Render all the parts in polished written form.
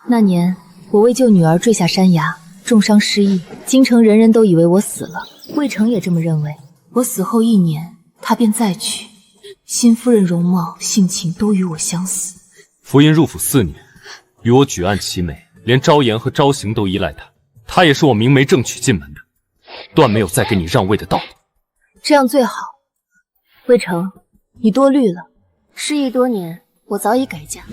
那年我为救女儿坠下山崖，重伤失忆，京城人人都以为我死了，魏成也这么认为。我死后1年，他便再娶，新夫人容貌性情都与我相似。福音入府4年，与我举案齐眉，连昭颜和昭行都依赖他，他也是我明媒正娶进门的，断没有再给你让位的道理。这样最好。魏成，你多虑了。失忆多年，我早已改嫁。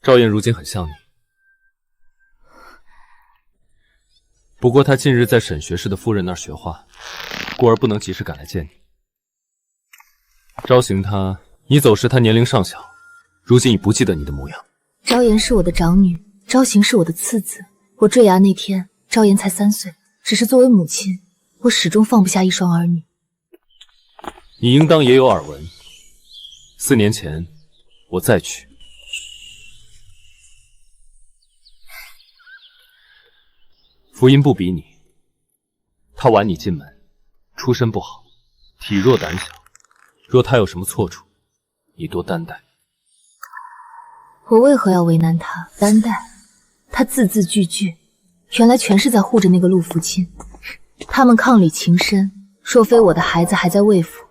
昭颜如今很像你，不过她近日在沈学士的夫人那儿学画，故而不能及时赶来见你。昭行他，你走时他年龄尚小，如今已不记得你的模样。昭颜是我的长女，昭行是我的次子。我坠崖那天，昭颜才3岁，只是作为母亲，我始终放不下一双儿女。你应当也有耳闻，4年前我再娶。福音不比你，他晚你进门，出身不好，体弱胆小。若他有什么错处，你多担待。我为何要为难他？担待？他字字句句，原来全是在护着那个陆福亲。他们伉俪情深，若非我的孩子还在魏府，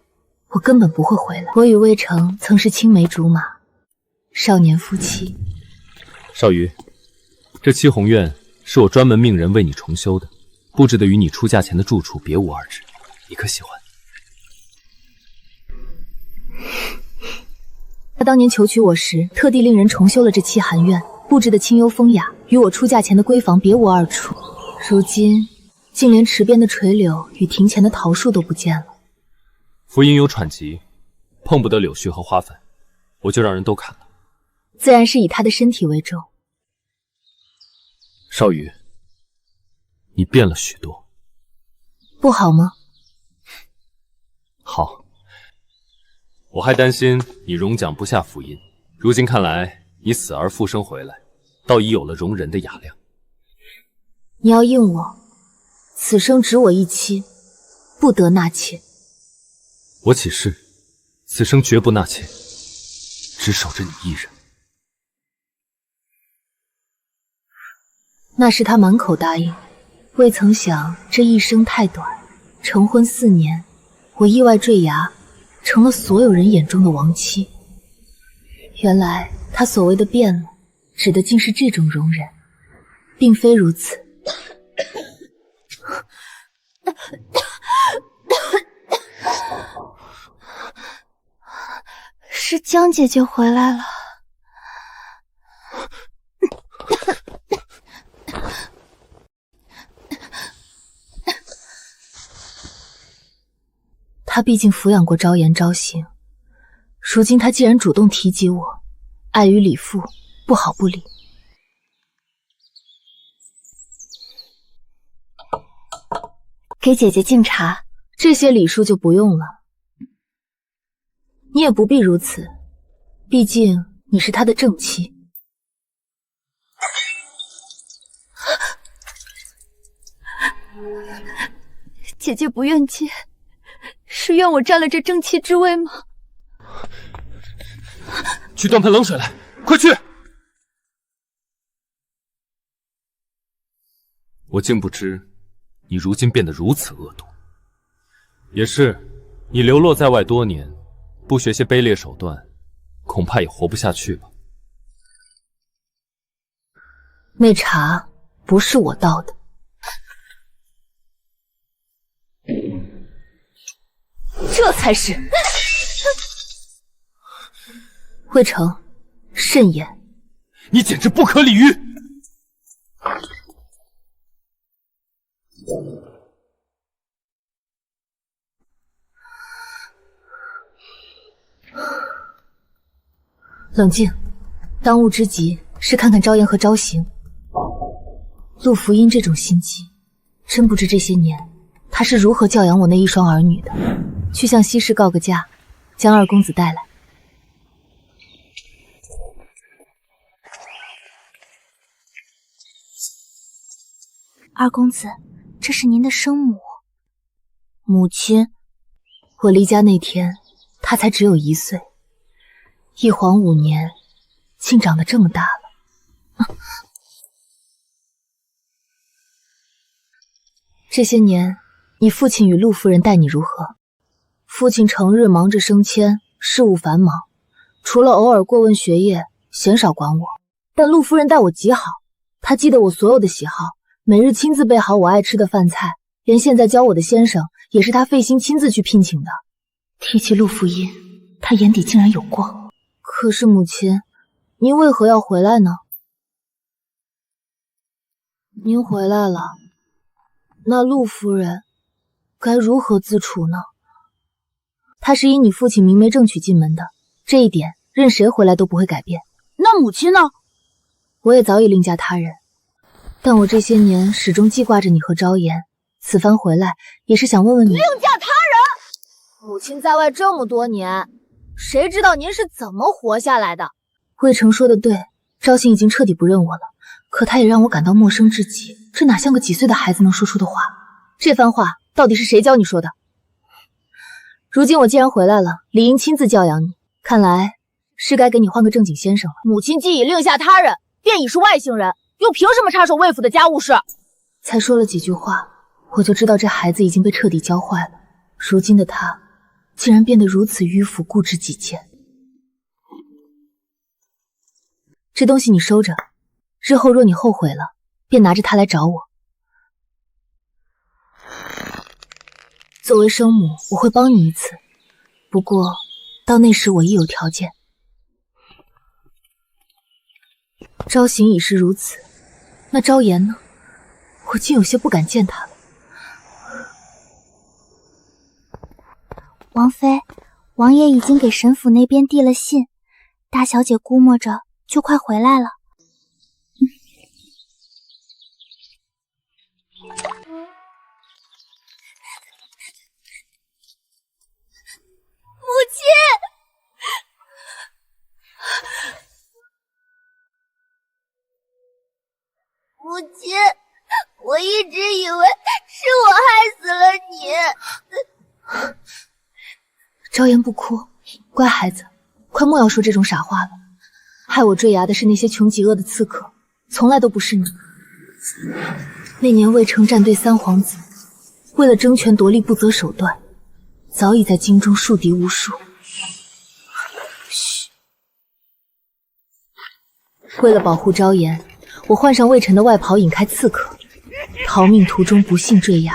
我根本不会回来。我与魏成曾是青梅竹马，少年夫妻。少瑜，这七红院是我专门命人为你重修的，布置的与你出嫁前的住处别无二致，你可喜欢？他当年求娶我时，特地令人重修了这七寒院，布置的清幽风雅，与我出嫁前的闺房别无二处。如今，竟连池边的垂柳与庭前的桃树都不见了。福音有喘疾，碰不得柳絮和花粉，我就让人都砍了。自然是以他的身体为重。少宇，你变了许多，不好吗？好，我还担心你容讲不下福音，如今看来你死而复生回来，倒已有了容人的雅量。你要应我，此生只我一妻，不得纳妾。我起誓，此生绝不纳妾，只守着你一人。那时他满口答应，未曾想这一生太短，成婚4年，我意外坠崖，成了所有人眼中的亡妻。原来他所谓的变了，指的竟是这种容忍，并非如此。是江姐姐回来了。他毕竟抚养过昭颜、昭行，如今他既然主动提及我，碍于礼妇，不好不理。给姐姐敬茶，这些礼数就不用了。你也不必如此，毕竟你是他的正妻。姐姐不愿接，是怨我占了这正妻之位吗？去端盆冷水来，快去！我竟不知你如今变得如此恶毒。也是，你流落在外多年，不学些卑劣手段，恐怕也活不下去吧。那茶不是我倒的。这才是。魏成，慎言！你简直不可理喻！冷静，当务之急是看看昭颜和昭行。陆福音这种心机，真不知这些年他是如何教养我那一双儿女的。去向西市告个假，将2公子带来。二公子，这是您的生母。母亲，我离家那天，她才只有1岁，一晃5年，竟长得这么大了。这些年，你父亲与陆夫人待你如何？父亲成日忙着升迁，事务繁忙，除了偶尔过问学业，鲜少管我。但陆夫人待我极好，她记得我所有的喜好，每日亲自备好我爱吃的饭菜，连现在教我的先生也是她费心亲自去聘请的。提起陆福音，她眼底竟然有光。可是母亲，您为何要回来呢？您回来了，那陆夫人该如何自处呢？她是依你父亲明媒正娶进门的，这一点任谁回来都不会改变。那母亲呢？我也早已另嫁他人，但我这些年始终记挂着你和昭妍，此番回来也是想问问你。另嫁他人？母亲在外这么多年，谁知道您是怎么活下来的？魏成说的对，昭行已经彻底不认我了，可他也让我感到陌生至极，这哪像个几岁的孩子能说出的话？这番话到底是谁教你说的？如今我既然回来了，理应亲自教养你，看来是该给你换个正经先生了。母亲既已另下他人，便已是外姓人，又凭什么插手魏府的家务事？才说了几句话，我就知道这孩子已经被彻底教坏了。如今的他，竟然变得如此迂腐固执己见。这东西你收着，日后若你后悔了，便拿着它来找我。作为生母，我会帮你一次，不过到那时我亦有条件。昭行已是如此，那昭妍呢？我竟有些不敢见她了。王妃，王爷已经给沈府那边递了信，大小姐估摸着就快回来了。母亲，母亲，我一直以为是我害死了你。昭妍不哭，乖孩子，快莫要说这种傻话了。害我坠崖的是那些穷极恶的刺客，从来都不是你。那年魏城战队3皇子，为了争权夺利不择手段，早已在京中树敌无数。嘘，为了保护昭妍，我换上魏晨的外袍，引开刺客，逃命途中不幸坠崖。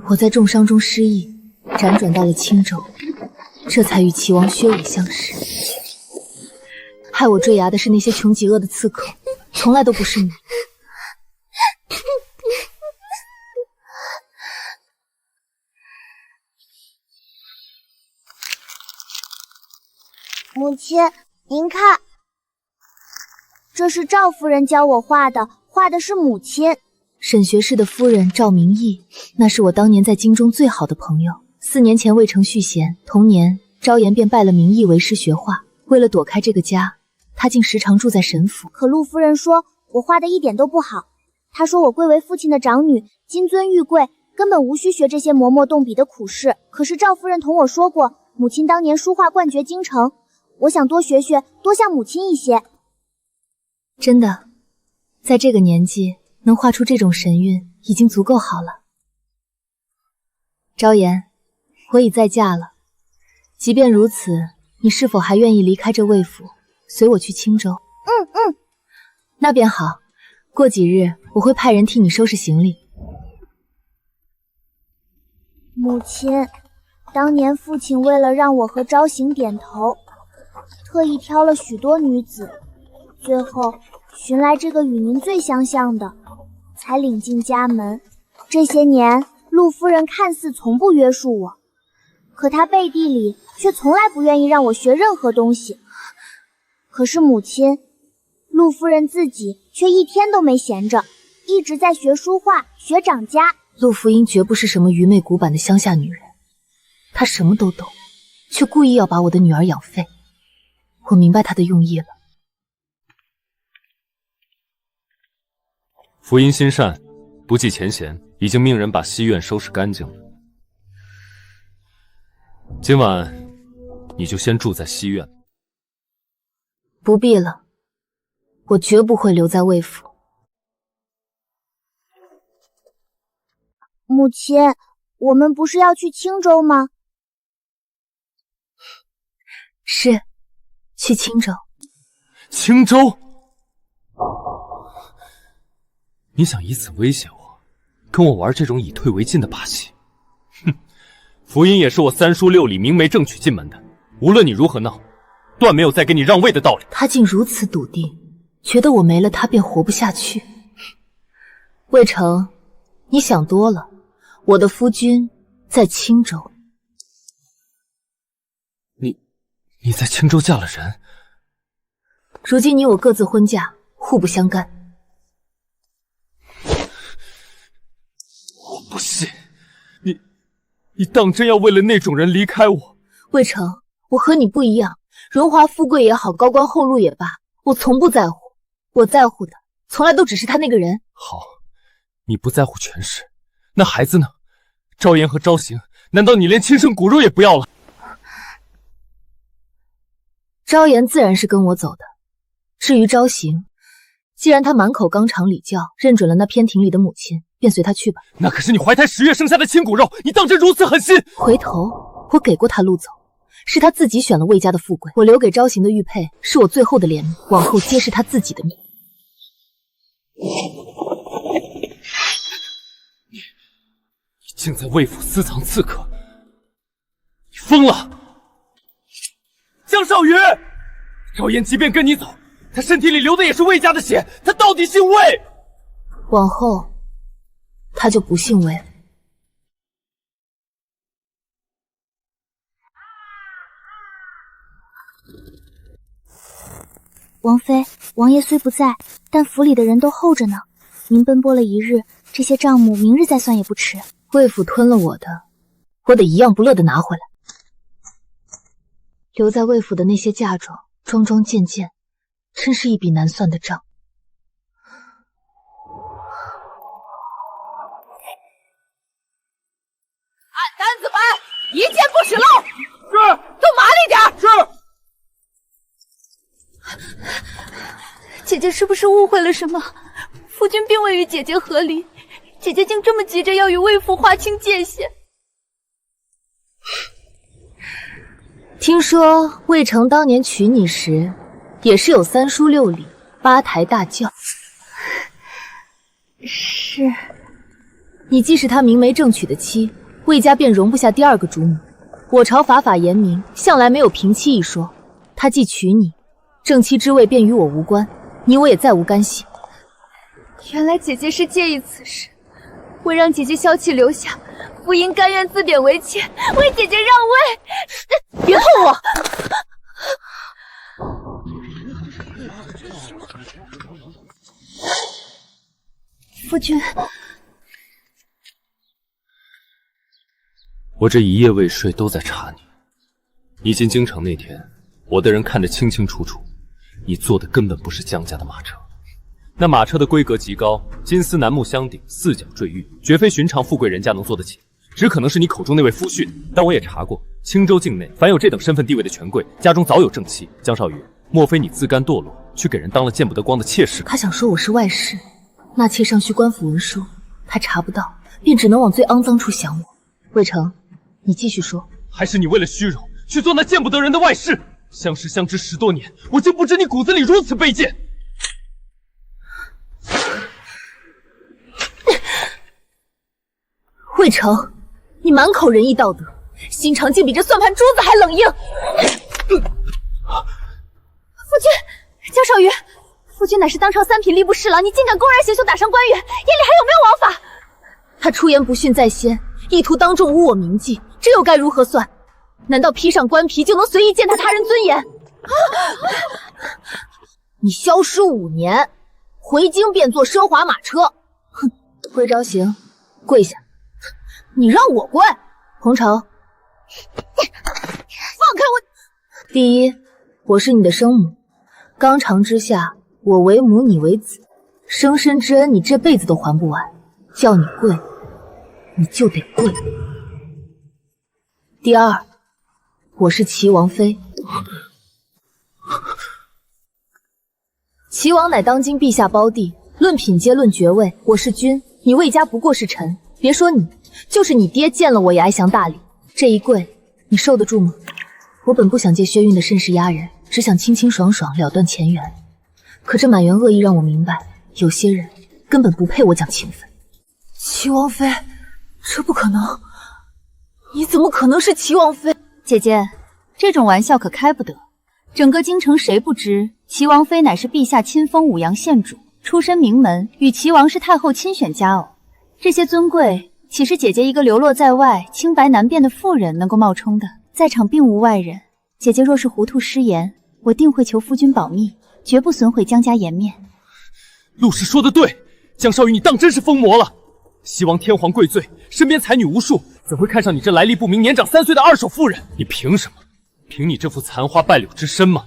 我在重伤中失忆，辗转到了青州，这才与齐王薛伟相识。害我坠崖的是那些穷极恶的刺客，从来都不是你。母亲，您看，这是赵夫人教我画的，画的是母亲。沈学士的夫人赵明义，那是我当年在京中最好的朋友。4年前魏城续弦，同年昭妍便拜了明义为师学画。为了躲开这个家，他竟时常住在沈府。可陆夫人说我画的一点都不好，她说我贵为父亲的长女，金尊玉贵，根本无需学这些磨墨动笔的苦事。可是赵夫人同我说过，母亲当年书画冠绝京城，我想多学学，多像母亲一些。真的，在这个年纪能画出这种神韵，已经足够好了。昭妍，我已再嫁了，即便如此，你是否还愿意离开这魏府，随我去青州？那便好，过几日我会派人替你收拾行李。母亲，当年父亲为了让我和昭行点头，特意挑了许多女子，最后寻来这个与您最相像的，才领进家门。这些年，陆夫人看似从不约束我，可她背地里却从来不愿意让我学任何东西。可是母亲，陆夫人自己却一天都没闲着，一直在学书画，学掌家。陆福音绝不是什么愚昧古板的乡下女人，她什么都懂，却故意要把我的女儿养废。我明白她的用意了。福音心善，不计前嫌，已经命人把西院收拾干净了。今晚你就先住在西院。不必了，我绝不会留在魏府。母亲，我们不是要去青州吗？是，去青州。青州？你想以此威胁我，跟我玩这种以退为进的把戏？哼，福音也是我三书六礼明媒正娶进门的，无论你如何闹，断没有再给你让位的道理。他竟如此笃定，觉得我没了他便活不下去。魏成，你想多了，我的夫君在青州。你在青州嫁了人？如今你我各自婚嫁，互不相干。我不信，你当真要为了那种人离开我？魏成，我和你不一样，荣华富贵也好，高官厚禄也罢，我从不在乎。我在乎的，从来都只是他那个人。好，你不在乎权势，那孩子呢？昭妍和昭行，难道你连亲生骨肉也不要了？昭妍自然是跟我走的，至于昭行，既然他满口纲常礼教，认准了那偏庭里的母亲，便随他去吧。那可是你怀胎10月生下的亲骨肉，你当真如此狠心？回头我给过他路走，是他自己选了魏家的富贵，我留给昭行的玉佩是我最后的怜悯，往后皆是他自己的命。你竟在魏府私藏刺客，你疯了！江少宇，昭妍即便跟你走，他身体里流的也是魏家的血，他到底姓魏。往后他就不姓魏了。王妃，王爷虽不在，但府里的人都候着呢。您奔波了一日，这些账目明日再算也不迟。魏府吞了我的，我得一样不落的拿回来。留在魏府的那些嫁妆，桩桩件件，真是一笔难算的账。按单子办，一件不许漏。是。都麻利点。是。姐姐是不是误会了什么？夫君并未与姐姐和离，姐姐竟这么急着要与魏府划清界限。听说魏成当年娶你时，也是有3书6礼、8抬大轿。是。你既是他明媒正娶的妻，魏家便容不下第二个主母。我朝法法严明，向来没有平妻一说。他既娶你，正妻之位便与我无关，你我也再无干系。原来姐姐是介意此事，为让姐姐消气留下，福音甘愿自贬为妾，为姐姐让位。别碰我！夫君，我这一夜未睡都在查你。你进京城那天，我的人看得清清楚楚，你坐的根本不是江家的马车。那马车的规格极高，金丝楠木镶顶，4角坠玉，绝非寻常富贵人家能坐得起，只可能是你口中那位夫婿。但我也查过，青州境内凡有这等身份地位的权贵，家中早有正妻。江少宇，莫非你自甘堕落，去给人当了见不得光的妾室？他想说我是外室，那妾上需官府文书，他查不到，便只能往最肮脏处想我。魏成，你继续说。还是你为了虚荣，去做那见不得人的外室？相识相知10多年，我竟不知你骨子里如此卑贱。魏成，你满口仁义道德，心肠竟比这算盘珠子还冷硬。夫君，江少宇，夫君乃是当朝3品吏部侍郎，你竟敢公然携袖打伤官员，眼里还有没有王法？他出言不逊在先，意图当众污我名迹，这又该如何算？难道披上官皮就能随意践踏他人尊严？你消失5年，回京便坐奢华马车。哼，魏昭行，跪下！你让我跪？红潮，放开我！第一，我是你的生母，纲常之下，我为母，你为子，生身之恩你这辈子都还不完。叫你跪，你就得跪。第二，我是齐王妃。齐王乃当今陛下胞弟，论品阶，论爵位，我是君，你魏家不过是臣。别说你，就是你爹见了我也哀降大礼。这一跪，你受得住吗？我本不想借薛韵的身世压人，只想清清爽爽了断前缘。可这满园恶意让我明白，有些人根本不配我讲情分。齐王妃，这不可能！你怎么可能是齐王妃？姐姐，这种玩笑可开不得。整个京城谁不知齐王妃乃是陛下亲封武阳县主，出身名门，与齐王是太后亲选佳偶。这些尊贵，岂是姐姐一个流落在外、清白难辨的妇人能够冒充的？在场并无外人，姐姐若是糊涂失言，我定会求夫君保密，绝不损毁江家颜面。陆氏说的对，江少羽你当真是疯魔了。西王天皇贵罪，身边才女无数，怎会看上你这来历不明、年长3岁的二手妇人？你凭什么？凭你这副残花败柳之身吗？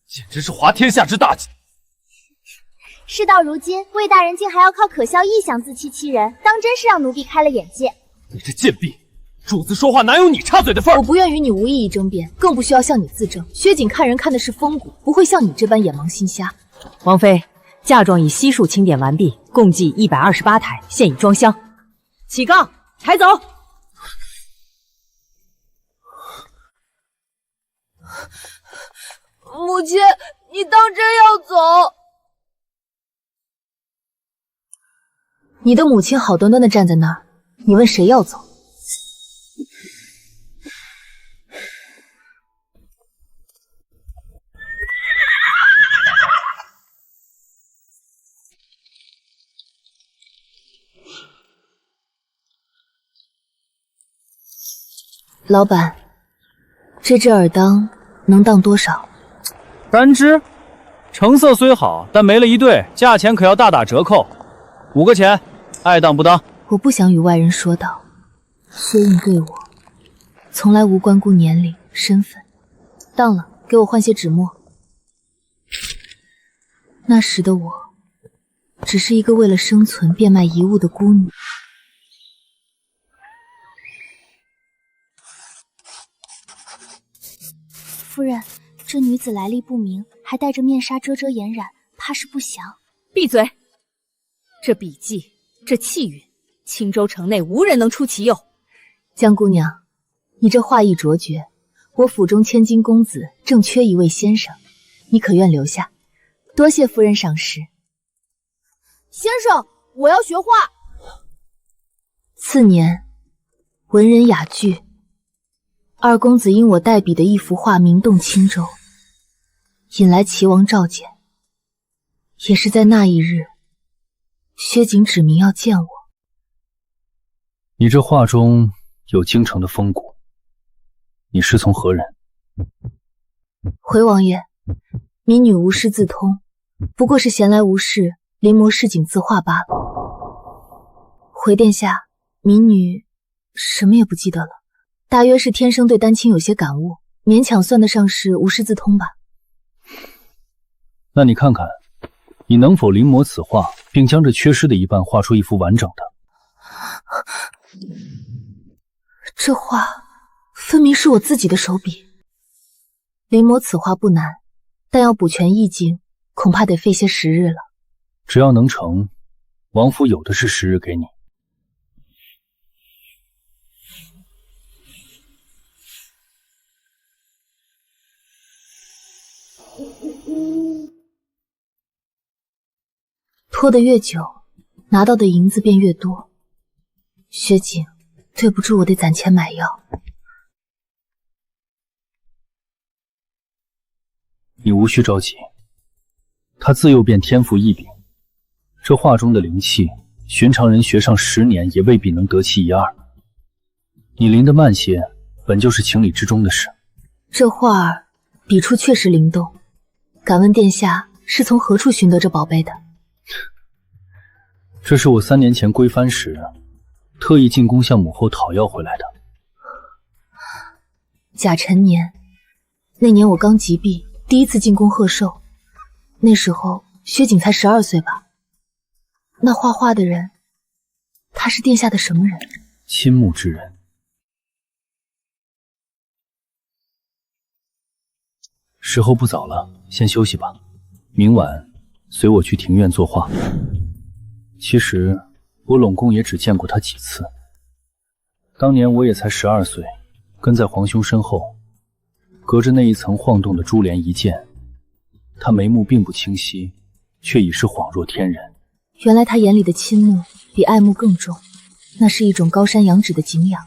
简直是滑天下之大稽！事到如今，魏大人竟还要靠可笑臆想自欺欺人，当真是让奴婢开了眼界。你这贱婢，主子说话哪有你插嘴的份儿？我不愿与你无意义争辩，更不需要向你自证。薛景看人看的是风骨，不会像你这般眼盲心瞎。王妃，嫁妆已悉数清点完毕，共计128台，现已装箱。起杠，抬走。母亲，你当真要走？你的母亲好端端的站在那儿，你问谁要走？老板，这只耳当能当多少3只，成色虽好，但没了一对，价钱可要大打折扣，5个钱，爱当不当。我不想与外人说道，薛韵对我从来无关顾年龄、身份。当了，给我换些纸墨。那时的我，只是一个为了生存变卖遗物的孤女。夫人，这女子来历不明，还戴着面纱遮遮掩掩，怕是不祥。闭嘴！这笔记，这气运，青州城内无人能出其右。江姑娘，你这画艺卓绝，我府中千金公子正缺一位先生，你可愿留下？多谢夫人赏识。先生，我要学画。次年，文人雅聚，二公子因我代笔的一幅画名动青州，引来齐王召见。也是在那一日，薛景指明要见我。你这画中有京城的风骨，你师从何人？回王爷，民女无师自通，不过是闲来无事，临摹市井字画罢了。回殿下，民女什么也不记得了，大约是天生对丹青有些感悟，勉强算得上是无师自通吧。那你看看，你能否临摹此画，并将这缺失的一半画出一幅完整的？这画分明是我自己的手笔，临摹此画不难，但要补全意境，恐怕得费些时日了。只要能成，王府有的是时日给你。拖得越久，拿到的银子便越多。薛景，对不住，我得攒钱买药。你无需着急，他自幼便天赋异禀，这画中的灵气，寻常人学上10年也未必能得其一二。你临得慢些，本就是情理之中的事。这画儿笔触确实灵动，敢问殿下是从何处寻得这宝贝的？这是我3年前归藩时，特意进宫向母后讨要回来的。甲辰年，那年我刚及毕，第一次进宫贺寿，那时候薛景才12岁吧。那画画的人他是殿下的什么人？亲慕之人。时候不早了，先休息吧。明晚随我去庭院作画。其实我拢共也只见过他几次。当年我也才12岁，跟在皇兄身后，隔着那一层晃动的珠帘一见，他眉目并不清晰，却已是恍若天人。原来他眼里的亲慕比爱慕更重，那是一种高山仰止的敬仰。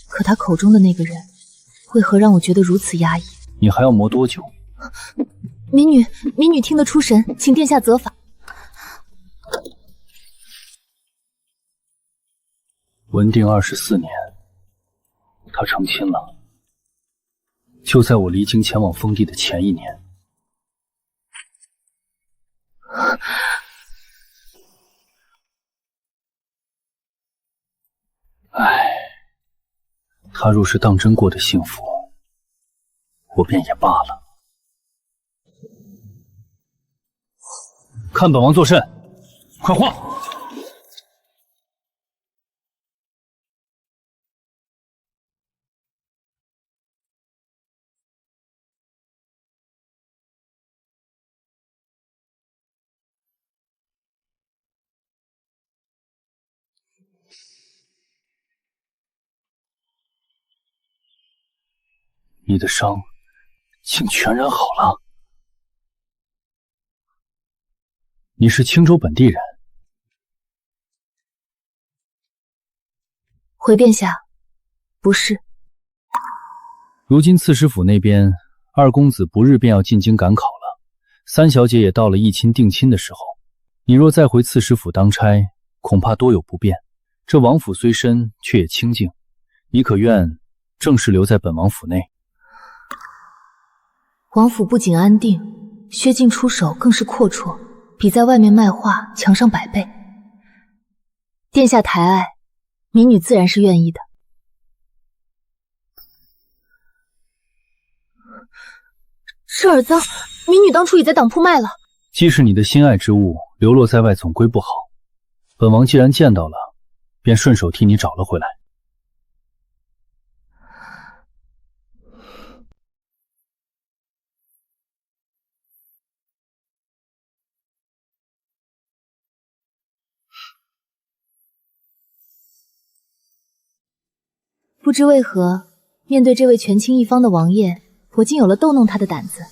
可他口中的那个人，为何让我觉得如此压抑？你还要磨多久？民女听得出神，请殿下责罚。文定24年，他成亲了，就在我离京前往封地的前1年。唉，他若是当真过得幸福，我便也罢了。看本王作甚，快画！你的伤竟全然好了。你是青州本地人？回殿下，不是。如今刺史府那边，2公子不日便要进京赶考了，3小姐也到了议亲定亲的时候。你若再回刺史府当差，恐怕多有不便。这王府虽深，却也清静，你可愿正式留在本王府内？王府不仅安定，薛静出手更是阔绰，比在外面卖画强上100倍。殿下抬爱，民女自然是愿意的。是尔脏，民女当初已在当铺卖了。既是你的心爱之物，流落在外总归不好。本王既然见到了，便顺手替你找了回来。不知为何，面对这位权倾一方的王爷，我竟有了逗弄他的胆子。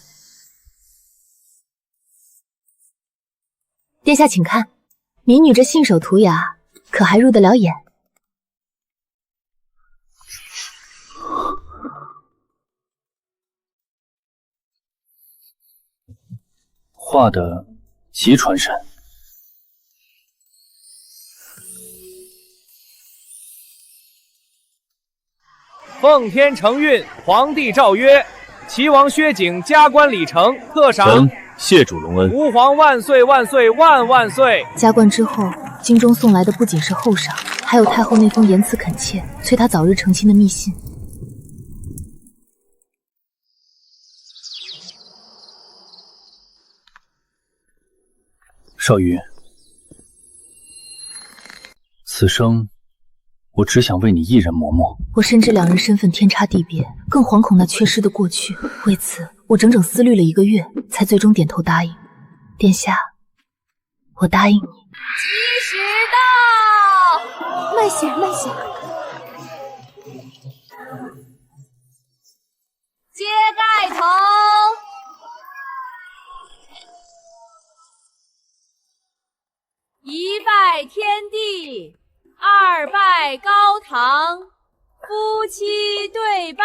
殿下请看，民女这信手涂鸦，可还入得了眼？画的极传神。奉天承运，皇帝诏曰：齐王薛景加官礼成，特赏。谢主隆恩。吾皇万岁万岁万万岁！加冠之后，京中送来的不仅是厚赏，还有太后那封言辞恳切、催他早日成亲的密信。少瑜，此生我只想为你一人磨墨。我深知2人身份天差地别，更惶恐那缺失的过去。为此，我整整思虑了1个月，才最终点头答应。殿下，我答应你。吉时到，慢些，慢些。揭盖头。1拜天地，2拜高堂，夫妻对拜。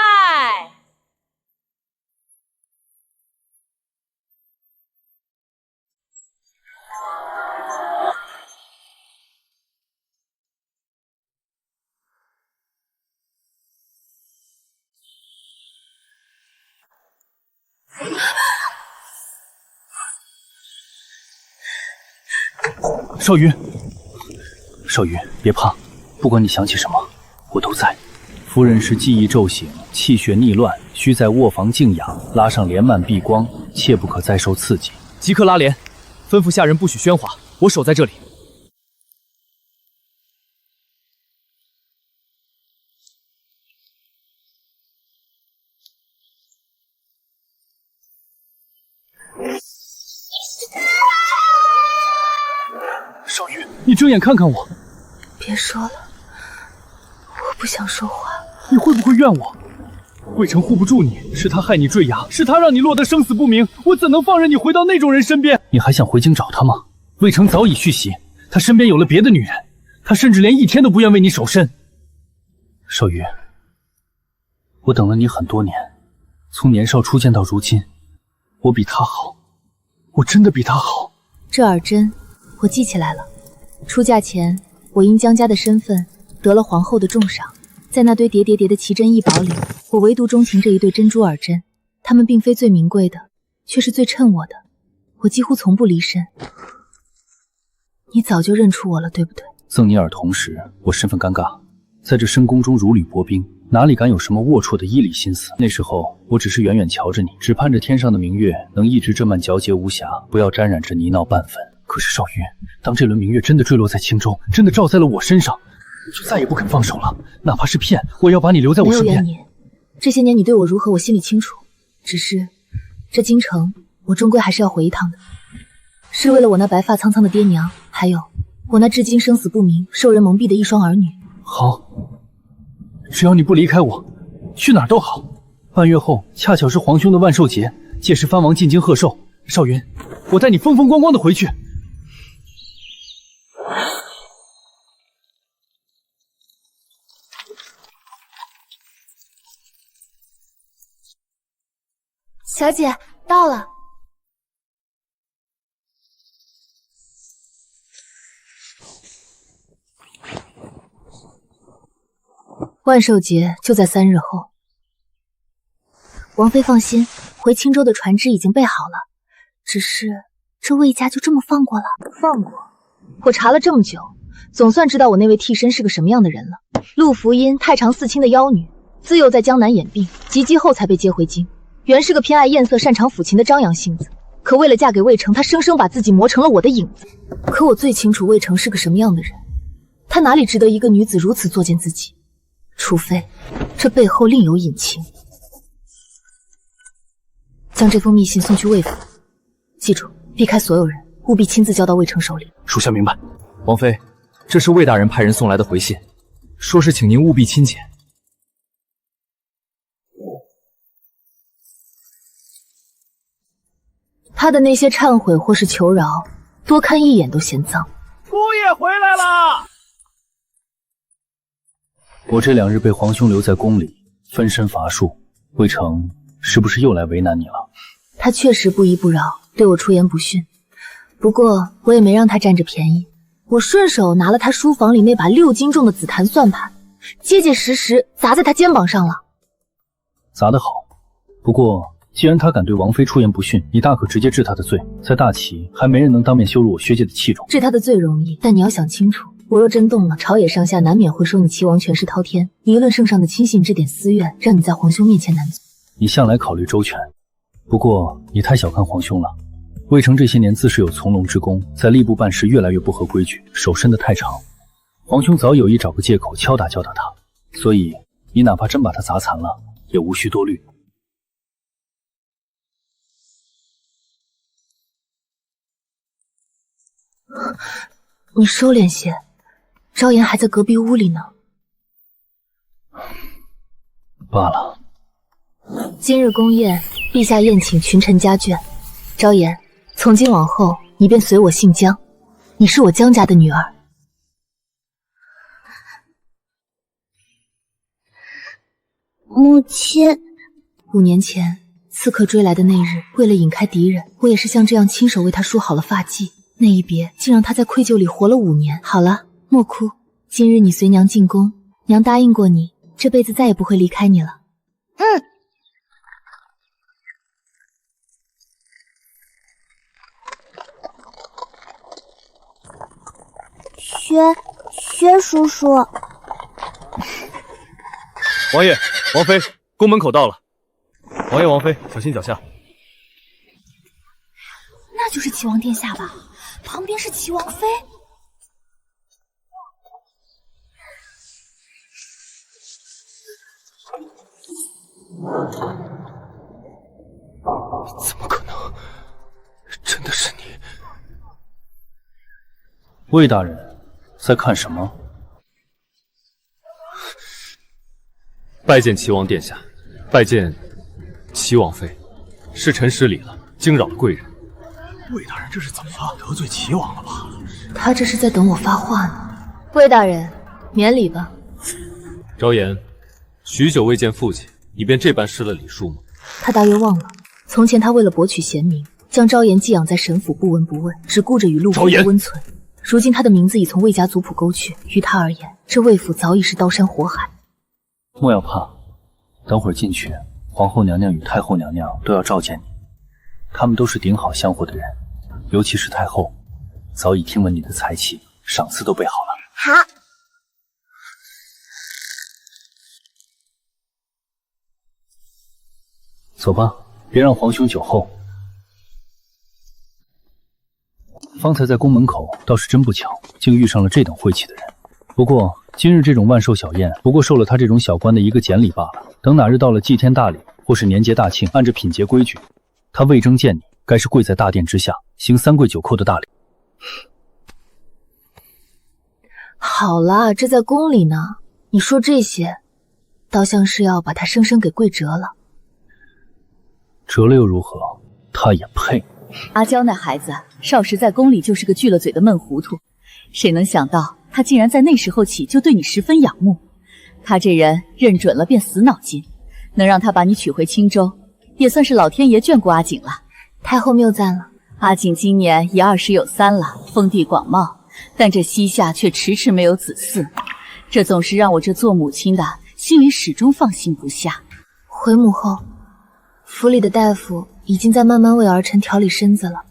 少瑜，少瑜，别怕，不管你想起什么，我都在。夫人是记忆骤醒，气血逆乱，需在卧房静养，拉上帘幔避光，切不可再受刺激。即刻拉帘，吩咐下人不许喧哗，我守在这里。你睁眼看看我。别说了，我不想说话。你会不会怨我？魏成护不住你，是他害你坠崖，是他让你落得生死不明，我怎能放任你回到那种人身边？你还想回京找他吗？魏成早已续席，他身边有了别的女人，他甚至连一天都不愿为你守身。少羽，我等了你很多年，从年少初见到如今，我比他好，我真的比他好。这耳针我记起来了，出嫁前我因江家的身份得了皇后的重赏，在那堆叠叠叠的奇珍异宝里，我唯独钟情这一对珍珠耳针，它们并非最名贵的，却是最衬我的，我几乎从不离身。你早就认出我了，对不对？赠你耳同时，我身份尴尬，在这深宫中如履薄冰，哪里敢有什么龌龊的医理心思？那时候我只是远远瞧着你，只盼着天上的明月能一直遮漫皎洁无瑕，不要沾染着泥淖半分。可是少羽，当这轮明月真的坠落在青州，真的照在了我身上，你就再也不肯放手了。哪怕是骗，我也要把你留在我身边。没有怨言，这些年你对我如何，我心里清楚。只是这京城，我终归还是要回一趟的，是为了我那白发苍苍的爹娘，还有我那至今生死不明、受人蒙蔽的一双儿女。好，只要你不离开我，去哪儿都好。半月后恰巧是皇兄的万寿节，届时藩王进京贺寿。少云，我带你风风光光的回去。小姐到了。万寿节就在3日后。王妃放心，回青州的船只已经备好了，只是这魏家就这么放过了？放过？我查了这么久，总算知道我那位替身是个什么样的人了。陆福音，太常四卿的妖女，自幼在江南演病，及笄后才被接回京。原是个偏爱艳色、擅长抚琴的张扬性子，可为了嫁给魏成，她生生把自己磨成了我的影子。可我最清楚魏成是个什么样的人，他哪里值得一个女子如此作践自己？除非这背后另有隐情。将这封密信送去魏府，记住，避开所有人，务必亲自交到魏成手里。属下明白。王妃，这是魏大人派人送来的回信，说是请您务必亲检。他的那些忏悔或是求饶，多看一眼都嫌脏。姑爷回来了。我这2日被皇兄留在宫里，分身乏术，魏成是不是又来为难你了？他确实不依不饶，对我出言不逊。不过我也没让他占着便宜，我顺手拿了他书房里那把6斤重的紫檀算盘，结结实实砸在他肩膀上了。砸得好，不过既然他敢对王妃出言不逊，你大可直接治他的罪。在大齐还没人能当面羞辱我薛家的器重。治他的罪容易，但你要想清楚，我若真动了，朝野上下难免会说你齐王权势滔天，舆论圣上的亲信这点私怨，让你在皇兄面前难做。你向来考虑周全，不过你太小看皇兄了。魏成这些年自是有从龙之功，在吏部办事越来越不合规矩，手伸得太长。皇兄早有意找个借口敲打他，所以你哪怕真把他砸残了，也无需多虑。你收敛些，昭妍还在隔壁屋里呢。罢了。今日宫宴，陛下宴请群臣家眷。昭妍，从今往后，你便随我姓江，你是我江家的女儿。母亲，5年前刺客追来的那日，为了引开敌人，我也是像这样亲手为他梳好了发髻。那一别，竟让他在愧疚里活了5年。好了，莫哭。今日你随娘进宫，娘答应过你，这辈子再也不会离开你了。薛叔叔。王爷、王妃，宫门口到了。王爷、王妃，小心脚下。那就是齐王殿下吧？旁边是齐王妃。怎么可能？真的是你？魏大人，在看什么？拜见齐王殿下，拜见齐王妃，是臣失礼了，惊扰了贵人。魏大人这是怎么了？得罪齐王了吧？他这是在等我发话呢。魏大人，免礼吧。昭言，许久未见父亲，你便这般失了礼数吗？他大约忘了，从前他为了博取贤名，将昭言寄养在神府，不闻不问，只顾着与陆夫人温存。如今他的名字已从魏家族谱勾去，于他而言，这魏府早已是刀山火海。莫要怕，等会儿进去，皇后娘娘与太后娘娘都要召见你，他们都是顶好香火的人，尤其是太后，早已听闻你的才气，赏赐都备好了。好。走吧，别让皇兄久候。方才在宫门口倒是真不巧，竟遇上了这等晦气的人。不过今日这种万寿小宴，不过受了他这种小官的一个简礼罢了。等哪日到了祭天大礼或是年节大庆，按着品节规矩，他魏征见你，该是跪在大殿之下，行3跪9叩的大礼。好了，这在宫里呢，你说这些，倒像是要把他生生给跪折了。折了又如何？他也配。阿娇那孩子，少时在宫里就是个锯了嘴的闷糊涂，谁能想到他竟然在那时候起就对你十分仰慕。他这人认准了便死脑筋，能让他把你娶回青州，也算是老天爷眷顾阿锦了。太后谬赞了，阿锦今年已20有3了，封地广袤，但这膝下却迟迟没有子嗣，这总是让我这做母亲的心里始终放心不下。回母后，府里的大夫已经在慢慢为儿臣调理身子了。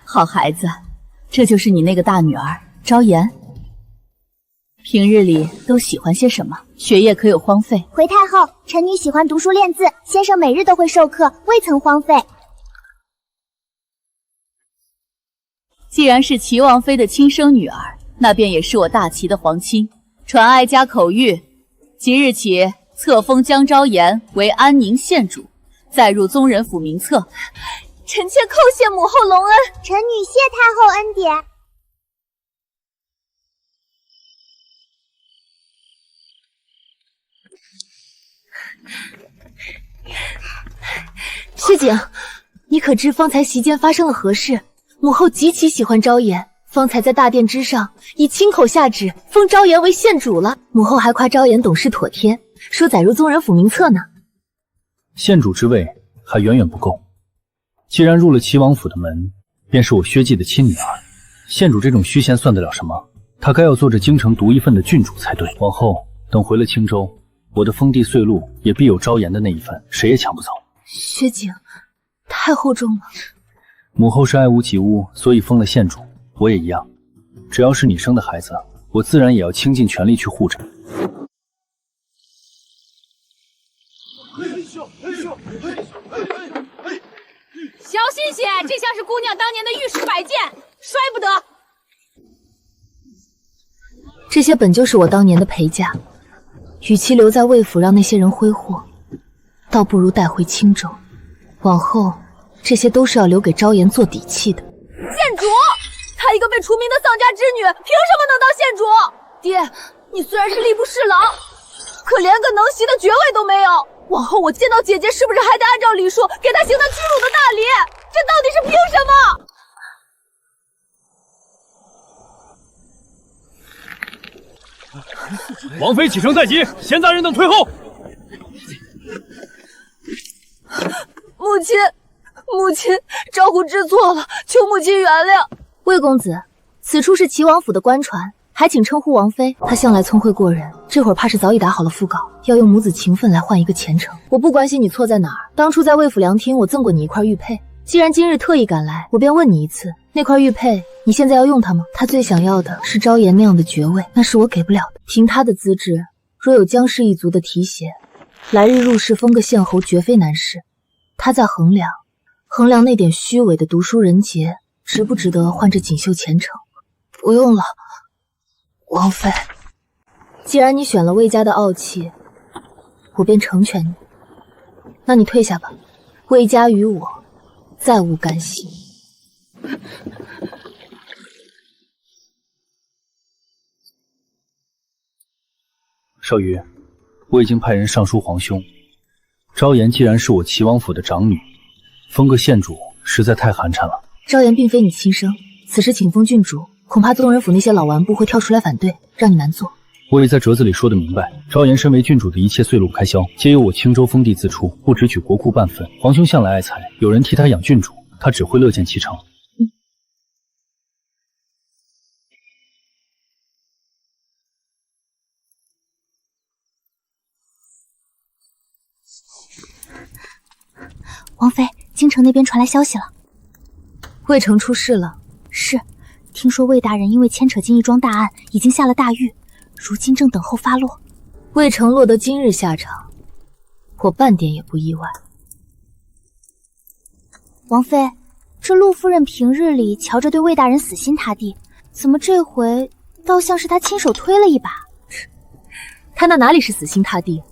好孩子，这就是你那个大女儿昭言。平日里都喜欢些什么？学业可有荒废？回太后，臣女喜欢读书练字，先生每日都会授课，未曾荒废。既然是齐王妃的亲生女儿，那便也是我大齐的皇亲。传哀家口谕，即日起册封江昭言为安宁县主，载入宗人府名册。臣妾叩谢母后隆恩，臣女谢太后恩典。师姐，你可知方才席间发生了何事？母后极其喜欢昭言，方才在大殿之上已亲口下旨封昭言为县主了。母后还夸昭言懂事妥帖，说载入宗人府名册呢。县主之位还远远不够，既然入了齐王府的门，便是我薛继的亲女儿。县主这种虚衔算得了什么？她该要做这京城独一份的郡主才对。往后等回了青州，我的封地岁禄也必有昭言的那一份，谁也抢不走。薛景，太厚重了。母后是爱屋及乌，所以封了县主，我也一样。只要是你生的孩子，我自然也要倾尽全力去护着。小心些，这像是姑娘当年的玉石摆件，摔不得。这些本就是我当年的陪嫁，与其留在魏府让那些人挥霍，倒不如带回青州。往后这些都是要留给昭言做底气的。县主，她一个被除名的丧家之女，凭什么能当县主？爹，你虽然是吏部侍郎，可连个能袭的爵位都没有。往后我见到姐姐，是不是还得按照礼数给她行她屈辱的大礼？这到底是凭什么？王妃启程在即，闲杂人等退后。母亲，母亲，招呼知错了，求母亲原谅。魏公子，此处是齐王府的官船，还请称呼王妃。她向来聪慧过人，这会儿怕是早已打好了讣告，要用母子情分来换一个前程。我不关心你错在哪儿，当初在魏府凉厅，我赠过你一块玉佩。既然今日特意赶来，我便问你一次，那块玉佩你现在要用它吗？他最想要的是昭言那样的爵位，那是我给不了的。凭他的资质，若有江氏一族的提携，来日入仕封个县侯绝非难事。他在衡量那点虚伪的读书人杰，值不值得换这锦绣前程？不用了，王妃。既然你选了魏家的傲气，我便成全你。那你退下吧，魏家与我再无干系。少瑜，我已经派人上书皇兄，昭妍既然是我齐王府的长女，封个县主实在太寒碜了。昭妍并非你亲生，此时请封郡主，恐怕宗人府那些老顽部会跳出来反对，让你难做。我也在折子里说得明白，昭妍身为郡主的一切岁禄开销，皆由我青州封地自出，不只取国库半分。皇兄向来爱财，有人替他养郡主，他只会乐见其成。王妃，京城那边传来消息了，魏城出事了。是，听说魏大人因为牵扯进一桩大案，已经下了大狱，如今正等候发落。魏城落得今日下场，我半点也不意外。王妃，这陆夫人平日里瞧着对魏大人死心塌地，怎么这回倒像是他亲手推了一把？他那哪里是死心塌地？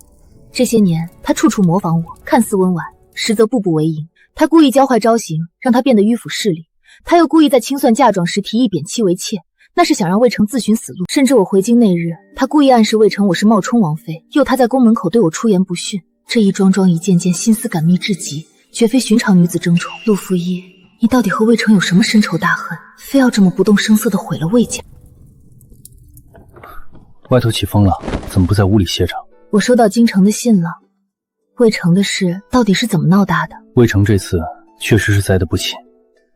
这些年他处处模仿我，看似温婉，实则步步为营。他故意教坏昭行，让他变得迂腐势利。他又故意在清算嫁妆时提议贬妻为妾，那是想让魏城自寻死路。甚至我回京那日，他故意暗示魏城我是冒充王妃，又他在宫门口对我出言不逊。这一桩桩一件件，心思缜密至极，绝非寻常女子争宠。陆福一，你到底和魏城有什么深仇大恨，非要这么不动声色地毁了魏家？外头起风了，怎么不在屋里歇着？我收到京城的信了。魏城的事到底是怎么闹大的？魏城这次确实是栽得不浅，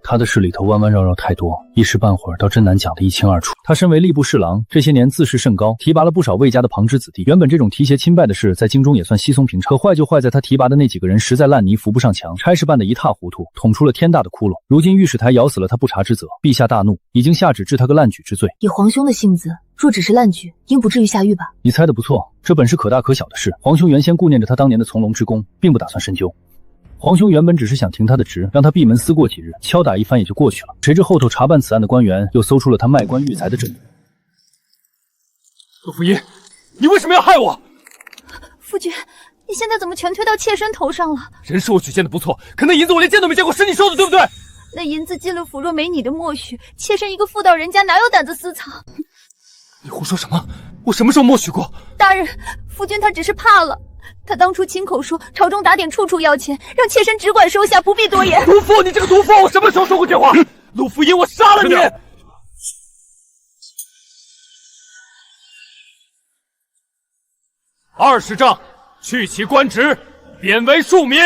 他的事里头弯弯绕绕太多，一时半会儿倒真难讲得一清二楚。他身为吏部侍郎，这些年自视甚高，提拔了不少魏家的旁支子弟。原本这种提携亲拜的事，在京中也算稀松平常。可坏就坏在他提拔的那几个人实在烂泥扶不上墙，差事办得一塌糊涂，捅出了天大的窟窿。如今御史台咬死了他不察之责，陛下大怒，已经下旨治他个滥举之罪。以皇兄的性子，若只是滥举，应不至于下狱吧？你猜得不错，这本是可大可小的事。皇兄原先顾念着他当年的从龙之功，并不打算深究。皇兄原本只是想停他的职，让他闭门思过几日，敲打一番也就过去了。谁知后头查办此案的官员又搜出了他卖官育财的证据。陆福一，你为什么要害我？夫君，你现在怎么全推到妾身头上了？人是我许仙的不错，可那银子我连见都没见过，是你收的对不对？那银子进了府，若没你的默许，妾身一个妇道人家哪有胆子私藏？你胡说什么？我什么时候默许过？大人，夫君他只是怕了。他当初亲口说朝中打点处处要钱，让妾身只管收下，不必多言。毒妇，你这个毒妇，我什么时候说过这话？陆福音，我杀了你！20丈，去其官职，贬为庶民。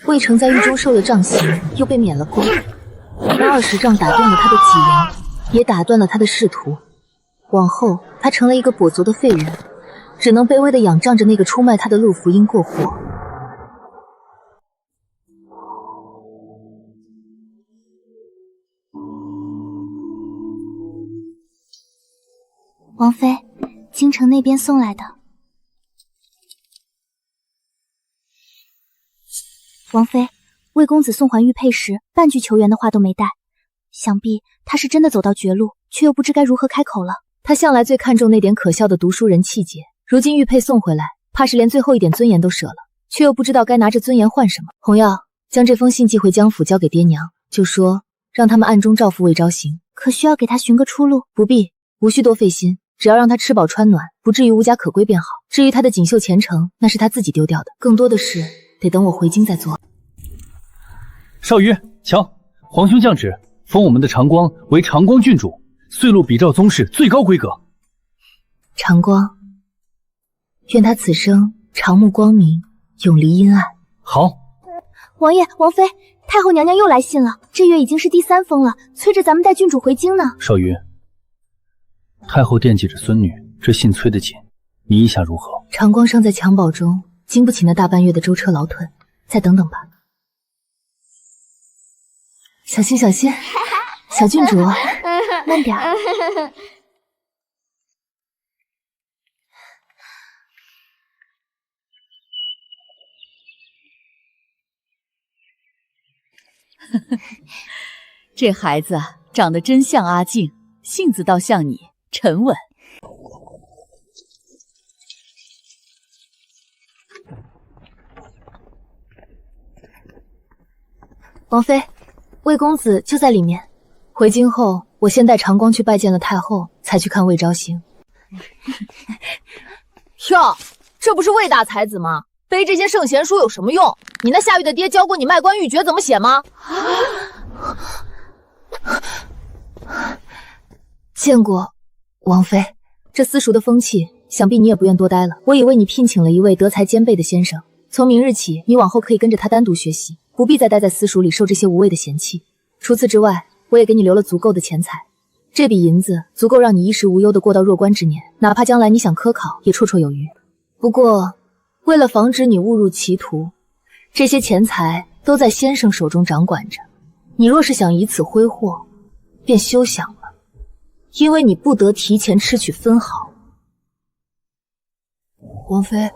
魏城在狱中受了杖刑，又被免了官。那20丈打断了他的脊梁，也打断了他的仕途。往后，他成了一个跛足的废人，只能卑微的仰仗着那个出卖他的陆福音过活。王妃，京城那边送来的。王妃，魏公子送还玉佩时，半句求援的话都没带，想必他是真的走到绝路，却又不知该如何开口了。他向来最看重那点可笑的读书人气节，如今玉佩送回来，怕是连最后一点尊严都舍了，却又不知道该拿着尊严换什么。红药，将这封信寄回江府，交给爹娘，就说让他们暗中照拂魏昭行。可需要给他寻个出路？不必，无需多费心，只要让他吃饱穿暖，不至于无家可归便好。至于他的锦绣前程，那是他自己丢掉的，更多的事得等我回京再做。少瑜，瞧，皇兄降旨，封我们的长光为长光郡主，岁禄比照宗室最高规格。长光，愿他此生长沐光明，永离阴暗。好。王爷、王妃，太后娘娘又来信了，这月已经是第3封了，催着咱们带郡主回京呢。少瑜，太后惦记着孙女，这信催得紧，你意下如何？长光尚在襁褓中，经不起那大半月的舟车劳顿，再等等吧。小心小心，小郡主，慢点。这孩子长得真像阿静，性子倒像你，沉稳。王妃，魏公子就在里面。回京后，我先带长光去拜见了太后，才去看魏昭行。哟，这不是魏大才子吗？背这些圣贤书有什么用？你那夏玉的爹教过你卖官鬻诀怎么写吗？见过，王妃。这私塾的风气，想必你也不愿多待了。我已为你聘请了一位德才兼备的先生，从明日起，你往后可以跟着他单独学习，不必再待在私塾里受这些无谓的嫌弃。除此之外，我也给你留了足够的钱财，这笔银子足够让你衣食无忧的过到弱冠之年，哪怕将来你想科考，也绰绰有余。不过，为了防止你误入歧途，这些钱财都在先生手中掌管着。你若是想以此挥霍，便休想了。因为你不得提前吃取分毫。王妃，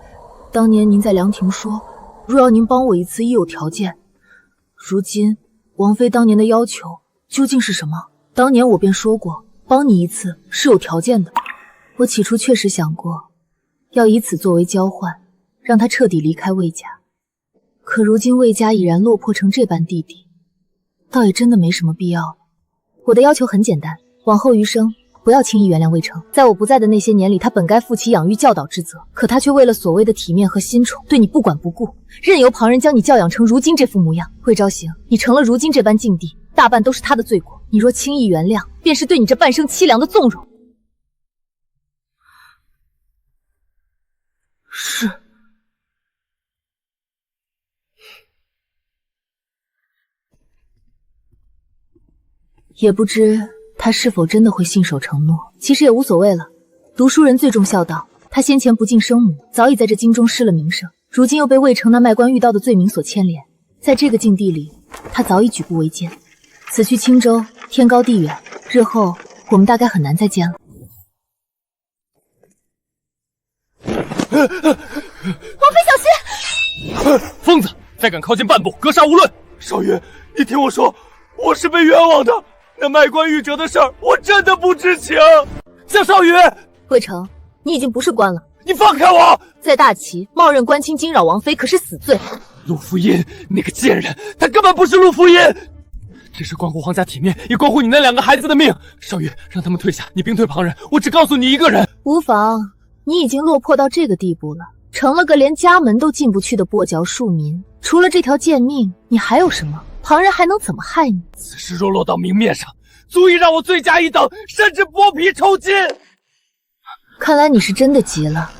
当年您在凉亭说，若要您帮我一次，亦有条件。如今，王妃当年的要求究竟是什么？当年我便说过，帮你一次是有条件的。我起初确实想过，要以此作为交换，让他彻底离开魏家。可如今魏家已然落魄成这般地地，倒也真的没什么必要了。我的要求很简单。往后余生，不要轻易原谅魏成。在我不在的那些年里，他本该负起养育教导之责，可他却为了所谓的体面和新宠，对你不管不顾，任由旁人将你教养成如今这副模样。魏昭行，你成了如今这般境地，大半都是他的罪过。你若轻易原谅，便是对你这半生凄凉的纵容。是。也不知他是否真的会信守承诺，其实也无所谓了。读书人最重孝道，他先前不敬生母，早已在这京中失了名声，如今又被魏成那卖官鬻道的罪名所牵连，在这个境地里，他早已举步维艰。此去青州，天高地远，日后我们大概很难再见了。王妃小心！疯子，再敢靠近半步，格杀无论！少爷，你听我说，我是被冤枉的。那卖官鬻辙的事儿，我真的不知情。江少宇，魏成，你已经不是官了，你放开我！在大齐冒认官亲惊扰王妃，可是死罪。陆福音那个贱人，他根本不是陆福音，这是关乎皇家体面，也关乎你那2个孩子的命。少宇，让他们退下，你兵退旁人。我只告诉你一个人。无妨，你已经落魄到这个地步了，成了个连家门都进不去的跛脚庶民。除了这条贱命，你还有什么？旁人还能怎么害你？此事若落到明面上，足以让我罪加一等，甚至剥皮抽筋。看来你是真的急了。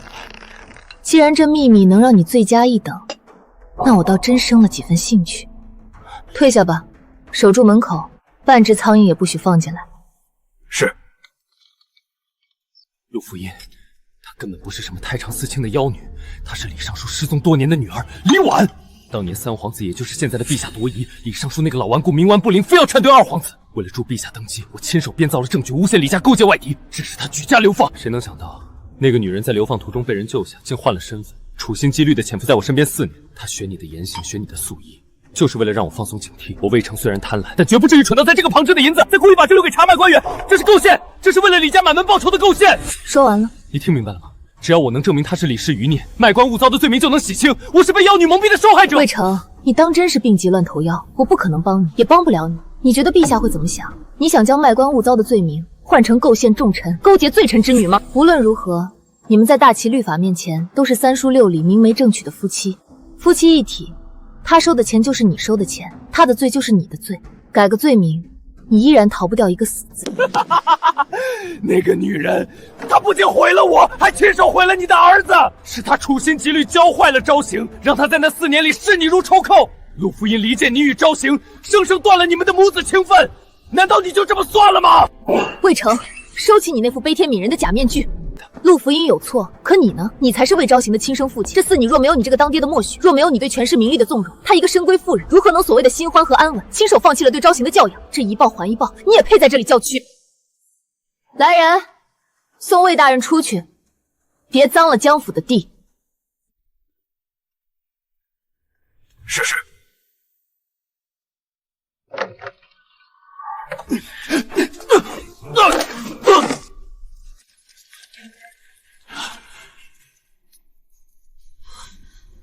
既然这秘密能让你罪加一等，那我倒真生了几分兴趣。退下吧，守住门口，半只苍蝇也不许放进来。是。陆福音，她根本不是什么太常四卿的妖女，她是李尚书失踪多年的女儿李婉。当年3皇子，也就是现在的陛下夺遗，李尚书那个老顽固冥顽不灵，非要篡对2皇子。为了助陛下登基，我亲手编造了证据，诬陷李家勾结外敌，致使他举家流放。谁能想到，那个女人在流放途中被人救下，竟换了身份，处心积虑地潜伏在我身边4年。她学你的言行，学你的素衣，就是为了让我放松警惕。我魏成虽然贪婪，但绝不至于蠢到在这个旁支的银子，再故意把这留给查卖官员。这是构陷，这是为了李家满门报仇的构陷。说完了，你听明白了吗？只要我能证明他是李氏余孽，卖官误遭的罪名就能洗清。我是被妖女蒙蔽的受害者。魏成，你当真是病急乱投药？我不可能帮你，也帮不了你。你觉得陛下会怎么想？你想将卖官误遭的罪名换成构陷重臣、勾结罪臣之女吗？无论如何，你们在大齐律法面前都是3书6礼、明媒正娶的夫妻，夫妻一体。他收的钱就是你收的钱，他的罪就是你的罪。改个罪名，你依然逃不掉一个死字。那个女人，她不仅毁了我，还亲手毁了你的儿子。是她处心积虑教坏了昭行，让他在那4年里视你如仇寇。陆福音离间你与昭行，生生断了你们的母子情分。难道你就这么算了吗？魏成，收起你那副悲天悯人的假面具。陆福音有错，可你呢？你才是魏昭行的亲生父亲。这4女若没有你这个当爹的默许，若没有你对权势名利的纵容，她一个深闺妇人如何能所谓的新欢和安稳？亲手放弃了对昭行的教养，这一报还一报，你也配在这里叫屈？来人，送魏大人出去，别脏了江府的地。是是。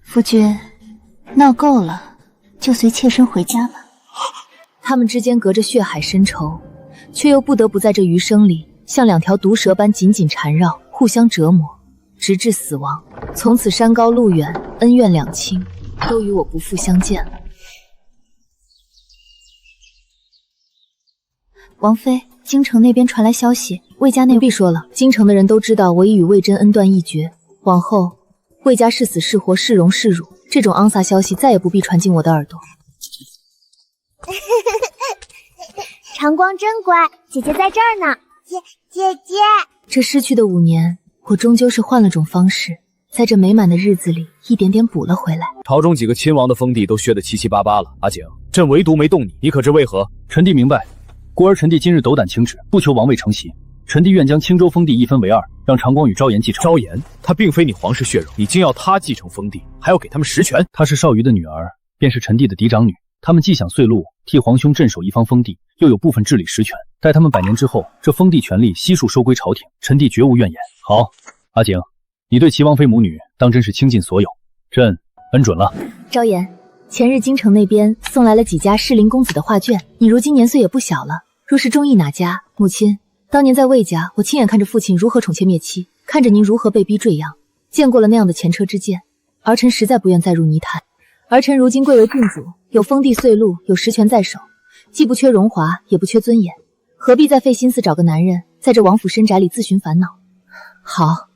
夫君，闹够了，就随妾身回家吧。他们之间隔着血海深仇，却又不得不在这余生里像2条毒蛇般紧紧缠绕，互互相折磨，直至死亡。从此山高路远，恩怨两清，都与我不复相见了。王妃，京城那边传来消息，魏家那不必说了，京城的人都知道我已与魏真恩断义绝，往后魏家是死是活，是荣是辱，这种肮飒消息再也不必传进我的耳朵。长光真乖，姐姐在这儿呢。姐姐，这失去的5年，我终究是换了种方式，在这美满的日子里一点点补了回来。朝中几个亲王的封地都削得七七八八了，阿景，朕唯独没动你，你可知为何？臣弟明白。故而臣弟今日斗胆请旨，不求王位承袭，臣弟愿将青州封地一分为2，让长光与昭颜继承。昭颜，她并非你皇室血肉，你竟要她继承封地，还要给他们实权？她是少瑜的女儿，便是臣弟的嫡长女。他们既想岁禄替皇兄镇守一方封地，又有部分治理实权。待他们100年之后，这封地权力悉数收归朝廷，臣弟绝无怨言。好，阿景，你对齐王妃母女当真是倾尽所有，朕恩准了。昭颜，前日京城那边送来了几家适龄公子的画卷，你如今年岁也不小了，若是中意哪家，母亲当年在魏家，我亲眼看着父亲如何宠妾灭妻，看着您如何被逼坠养，见过了那样的前车之鉴，儿臣实在不愿再入泥潭。儿臣如今贵为郡主，有封地岁禄，有实权在手，既不缺荣华，也不缺尊严，何必再费心思找个男人，在这王府深宅里自寻烦恼？好，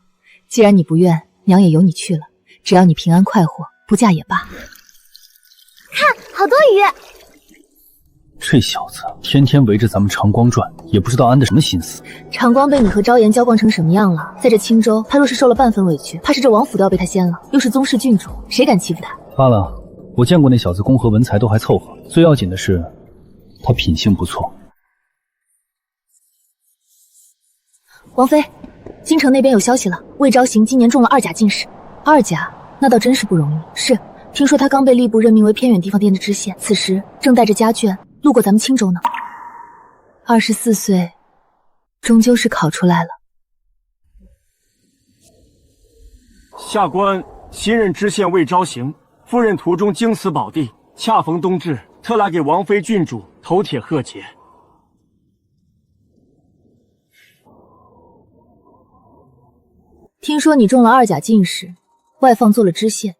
既然你不愿，娘也由你去了，只要你平安快活，不嫁也罢。看，好多鱼！这小子天天围着咱们长光转，也不知道安的什么心思。长光被你和昭颜娇惯成什么样了？在这青州，他若是受了半分委屈，怕是这王府都要被他掀了。又是宗室郡主，谁敢欺负他？罢了，我见过那小子公和文才都还凑合，最要紧的是他品性不错。王妃，京城那边有消息了，魏昭行今年中了2甲进士。2甲，那倒真是不容易。是，听说他刚被吏部任命为偏远地方殿的知县，此时正带着家眷路过咱们青州呢。24岁，终究是考出来了。下官新任知县魏昭行，赴任途中经此宝地，恰逢冬至，特来给王妃郡主头帖贺节。听说你中了2甲进士，外放做了知县。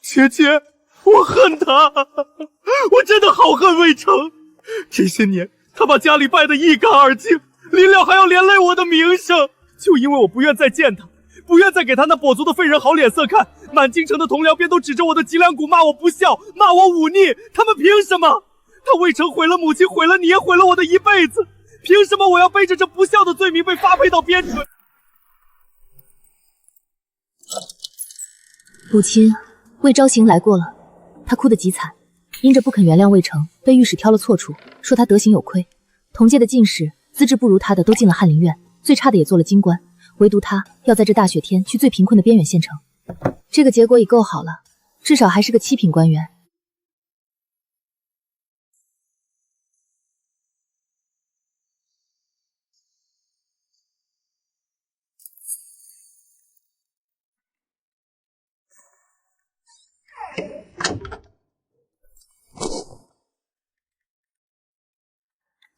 姐姐，我恨他，我真的好恨魏成。这些年，他把家里败得一干二净，临了还要连累我的名声。就因为我不愿再见他，不愿再给他那跛足的废人好脸色看，满京城的同僚便都指着我的脊梁骨骂我不孝，骂我忤逆。他们凭什么？他魏成毁了母亲，毁了你，也毁了我的一辈子。凭什么我要背着这不孝的罪名被发配到边陲？母亲，魏昭行来过了，他哭得极惨，因着不肯原谅魏成，被御史挑了错处，说他德行有亏。同届的进士，资质不如他的都进了翰林院，最差的也做了京官，唯独他要在这大雪天去最贫困的边远县城。这个结果已够好了，至少还是个7品官员。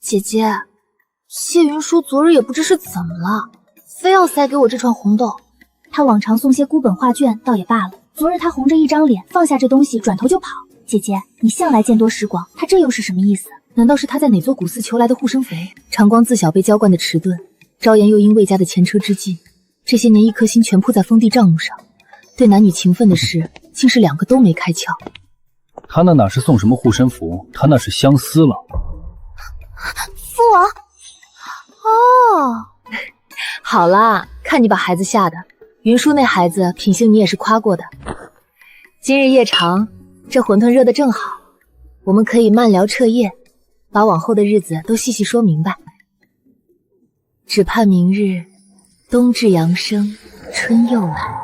姐姐，谢云舒昨日也不知是怎么了，非要塞给我这串红豆。他往常送些孤本画卷倒也罢了，昨日他红着一张脸放下这东西，转头就跑。姐姐，你向来见多识广，他这又是什么意思？难道是他在哪座古寺求来的护身符？长光自小被娇惯的迟钝，昭颜又因魏家的前车之鉴，这些年一颗心全扑在封地账目上，对男女情分的事竟是2个都没开窍。他那哪是送什么护身符，他那是相思了。父王，哦，好啦，看你把孩子吓的。云舒那孩子品性你也是夸过的。今日夜长，这馄饨热得正好，我们可以慢聊彻夜，把往后的日子都细细说明白。只盼明日冬至阳生，春又来。